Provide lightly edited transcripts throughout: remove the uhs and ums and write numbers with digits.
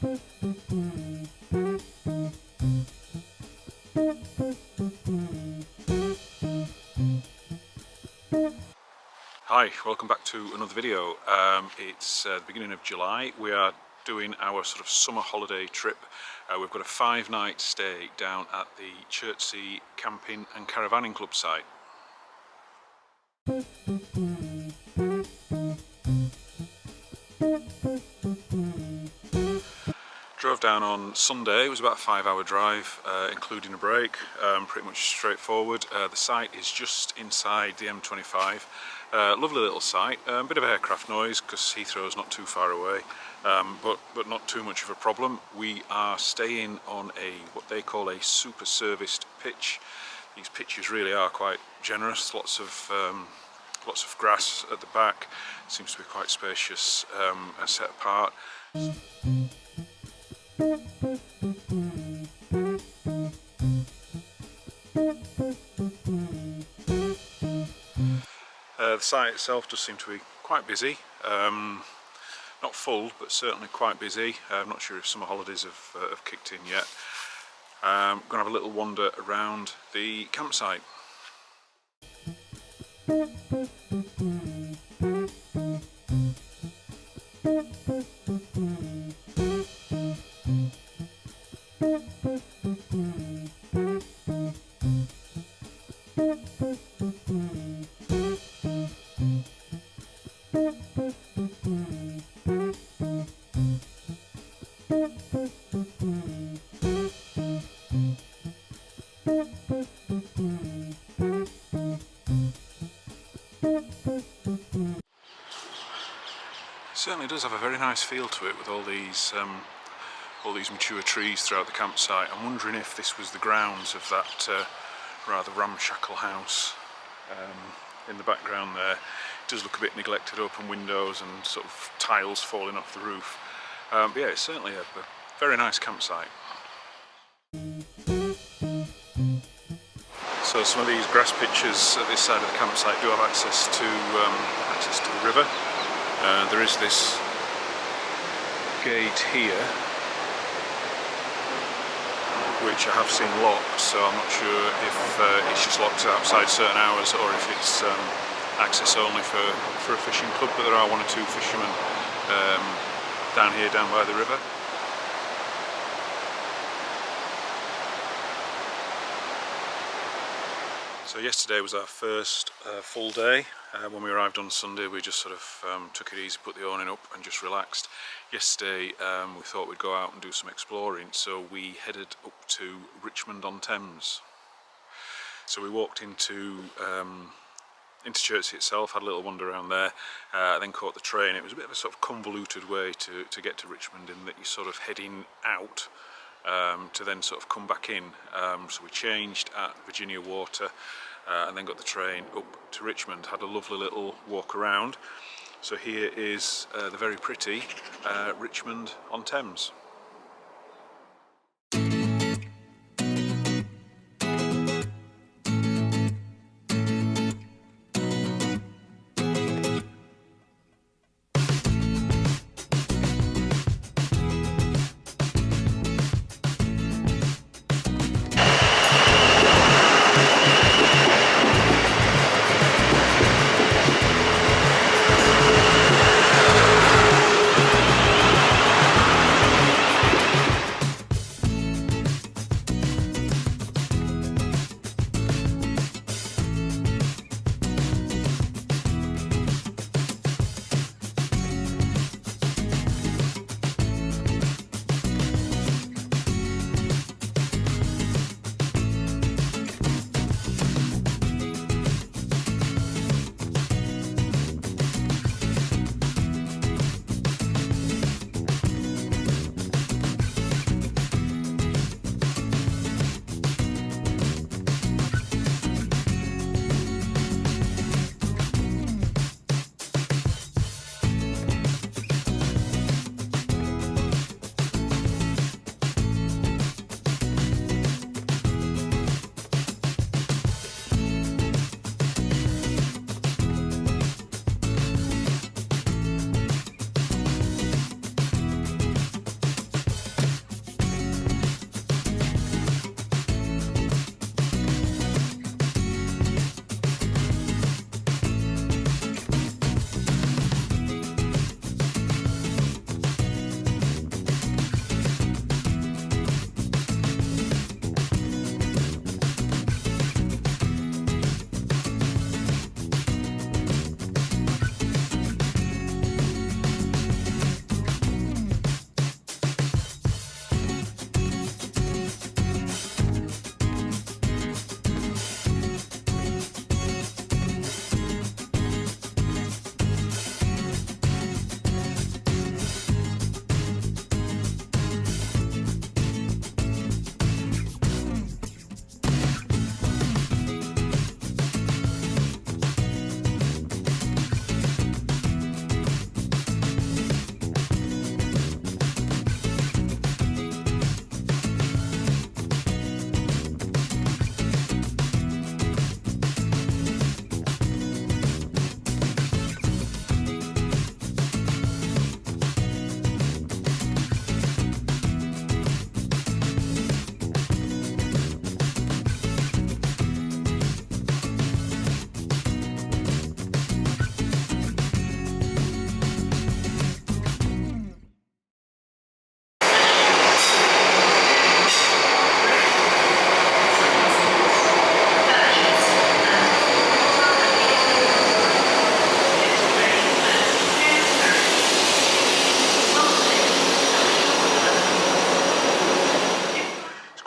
Hi, welcome back to another video. It's the beginning of July. We are doing our sort of summer holiday trip. We've got a 5-night stay down at the Chertsey Camping and Caravanning Club site. Drove down on Sunday. It was about a 5-hour drive, including a break, pretty much straightforward. The site is just inside the M25. Lovely little site, a bit of aircraft noise because Heathrow's not too far away, but not too much of a problem. We are staying on what they call a super serviced pitch. These pitches really are quite generous, lots of grass at the back, seems to be quite spacious and set apart. The site itself does seem to be quite busy, not full but certainly quite busy. I'm not sure if summer holidays have kicked in yet. I'm going to have a little wander around the campsite. It certainly does have a very nice feel to it with all these mature trees throughout the campsite. I'm wondering if this was the grounds of that rather ramshackle house in the background there. It does look a bit neglected, open windows and sort of tiles falling off the roof. But yeah, it's certainly a very nice campsite. So some of these grass pitches at this side of the campsite do have access to the river. There is this gate here, which I have seen locked, so I'm not sure if it's just locked outside certain hours or if it's access only for a fishing club, but there are 1 or 2 fishermen down here, down by the river. So yesterday was our first full day. When we arrived on Sunday we just sort of took it easy, put the awning up and just relaxed. Yesterday we thought we'd go out and do some exploring, so we headed up to Richmond on Thames. So we walked into Chertsey itself, had a little wander around there, then caught the train. It was a bit of a sort of convoluted way to get to Richmond, in that you're sort of heading out to then sort of come back in. So we changed at Virginia Water and then got the train up to Richmond, had a lovely little walk around. So here is the very pretty Richmond on Thames.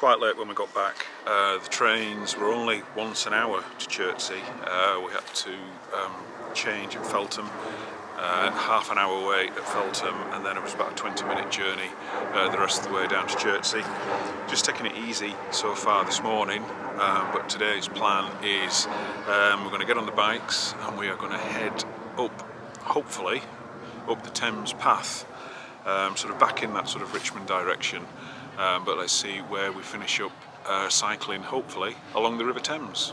quite late when we got back. The trains were only once an hour to Chertsey. We had to change at Feltham, half an hour wait at Feltham, and then it was about a 20-minute journey the rest of the way down to Chertsey. Just taking it easy so far this morning, but today's plan is we're going to get on the bikes and we are going to head up, hopefully, up the Thames path, sort of back in that sort of Richmond direction, but let's see where we finish up cycling, hopefully, along the River Thames.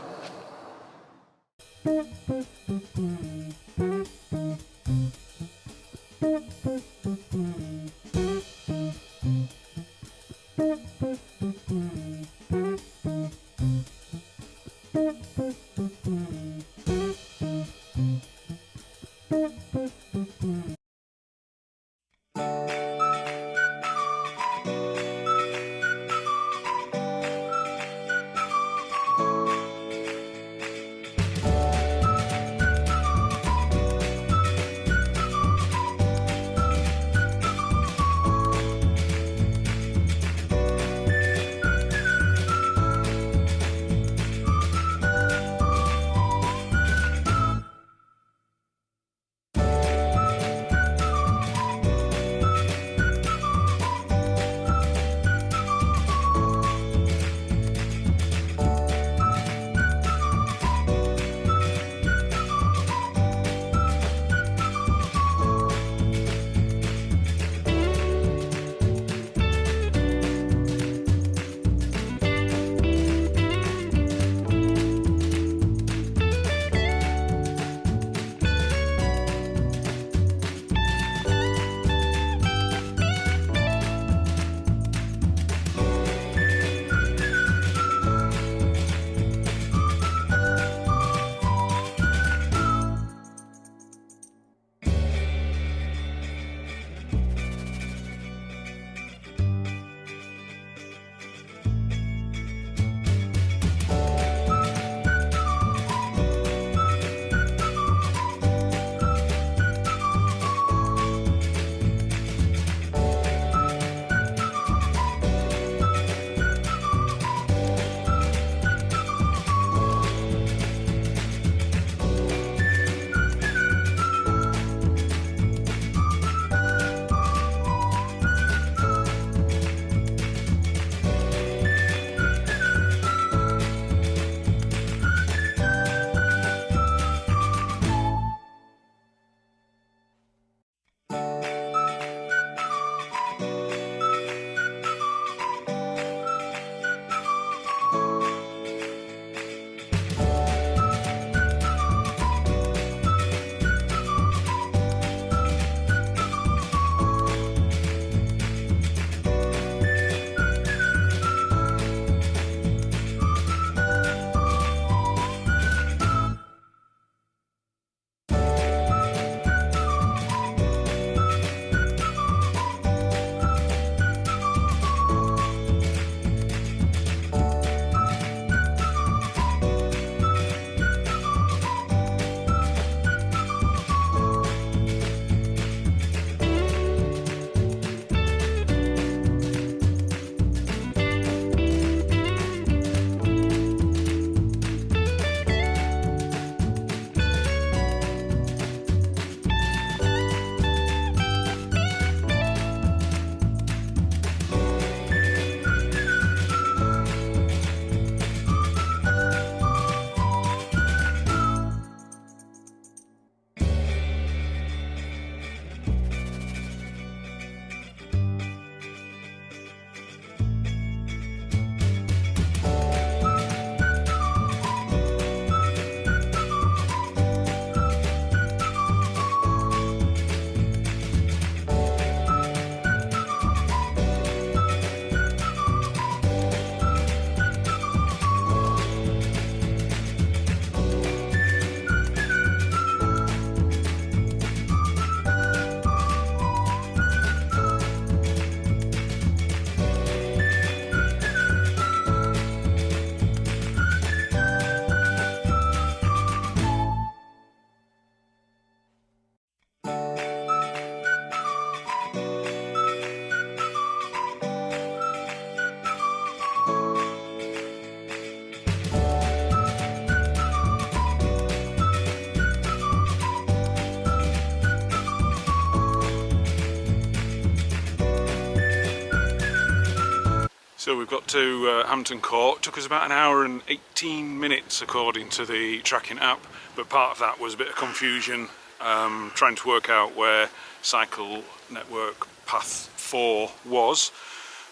So we've got to Hampton Court. It took us about an hour and 18 minutes according to the tracking app, but part of that was a bit of confusion trying to work out where Cycle Network Path 4 was.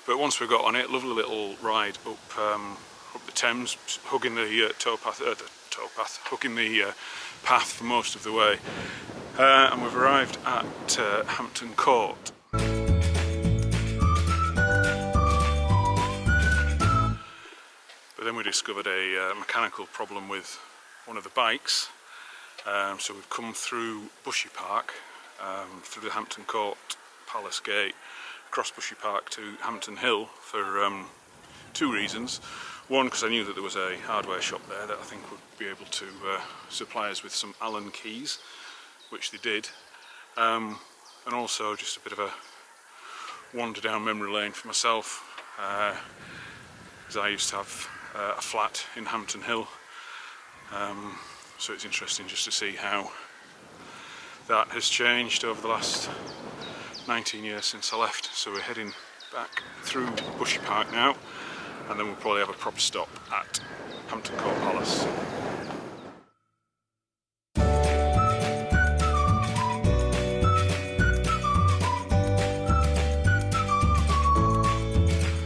But once we got on it, lovely little ride up the Thames, hugging the hugging the path for most of the way, and we've arrived at Hampton Court. But then we discovered a mechanical problem with one of the bikes, so we've come through Bushy Park, through the Hampton Court Palace Gate, across Bushy Park to Hampton Hill for two reasons. One, because I knew that there was a hardware shop there that I think would be able to supply us with some Allen keys, which they did, and also just a bit of a wander down memory lane for myself, because I used to have a flat in Hampton Hill, so it's interesting just to see how that has changed over the last 19 years since I left. So we're heading back through Bushy Park now, and then we'll probably have a proper stop at Hampton Court Palace.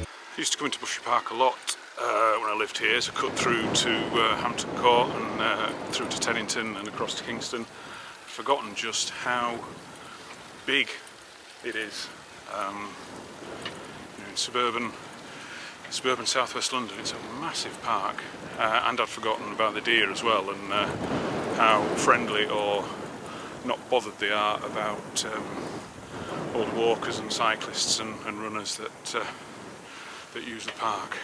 I used to come into Bushy Park a lot when I lived here, so cut through to Hampton Court and through to Teddington and across to Kingston. I've forgotten just how big it is. In suburban southwest London, it's a massive park, and I'd forgotten about the deer as well, and how friendly or not bothered they are about all the walkers and cyclists and runners that use the park.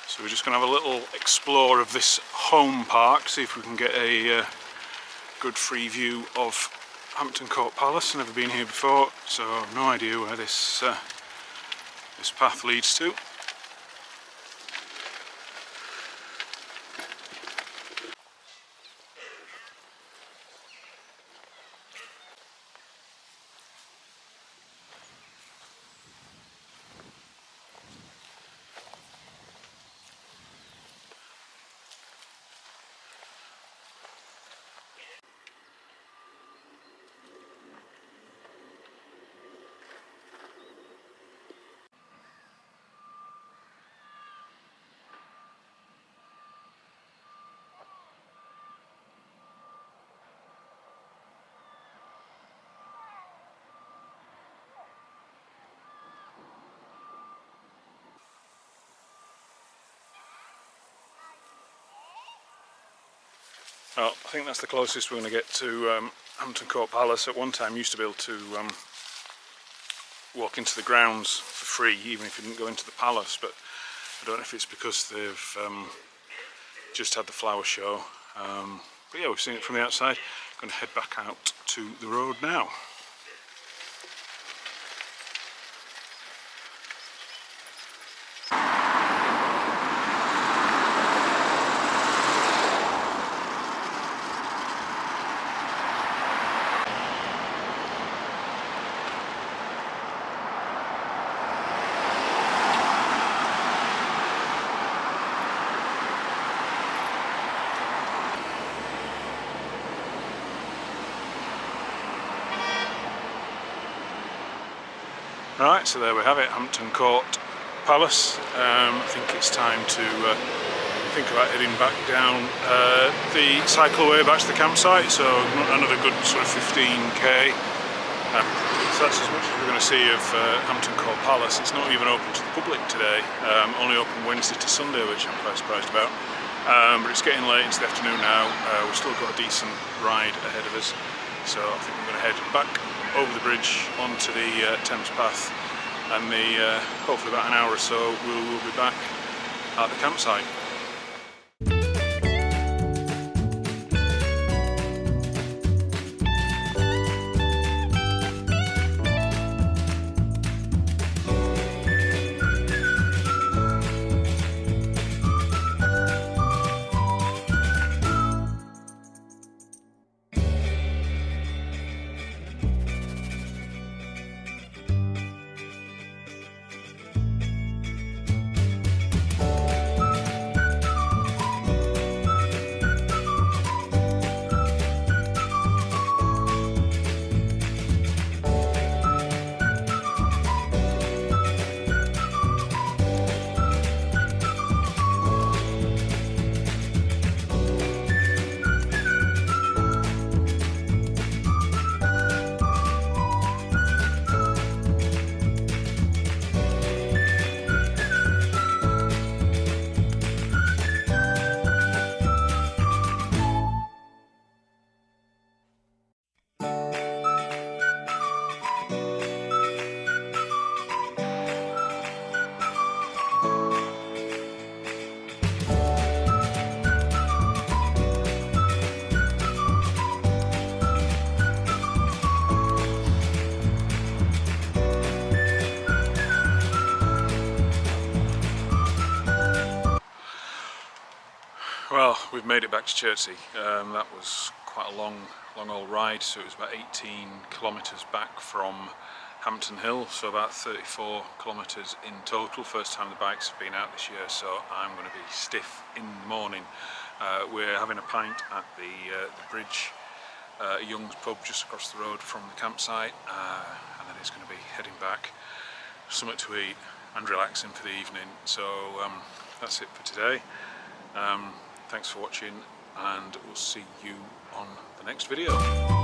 So we're just going to have a little explore of this home park, see if we can get a good free view of Hampton Court Palace. Never been here before, so I've no idea where this path leads to. Well, I think that's the closest we're going to get to Hampton Court Palace. At one time you used to be able to walk into the grounds for free, even if you didn't go into the palace, but I don't know if it's because they've just had the flower show. But yeah, we've seen it from the outside. I'm going to head back out to the road now. Right, so there we have it, Hampton Court Palace. I think it's time to think about heading back down the cycleway back to the campsite, so another good sort of 15k. So that's as much as we're going to see of Hampton Court Palace. It's not even open to the public today, only open Wednesday to Sunday, which I'm quite surprised about. But it's getting late into the afternoon now. We've still got a decent ride ahead of us, so I think we're going to head back over the bridge onto the Thames Path, and hopefully about an hour or so we'll be back at the campsite. Well, we've made it back to Chertsey. That was quite a long old ride, so it was about 18 kilometres back from Hampton Hill, so about 34 kilometres in total. First time the bikes have been out this year, so I'm going to be stiff in the morning. We're having a pint at the Bridge, Young's pub just across the road from the campsite, and then it's going to be heading back, something to eat and relaxing for the evening. So that's it for today. Thanks for watching, and we'll see you on the next video.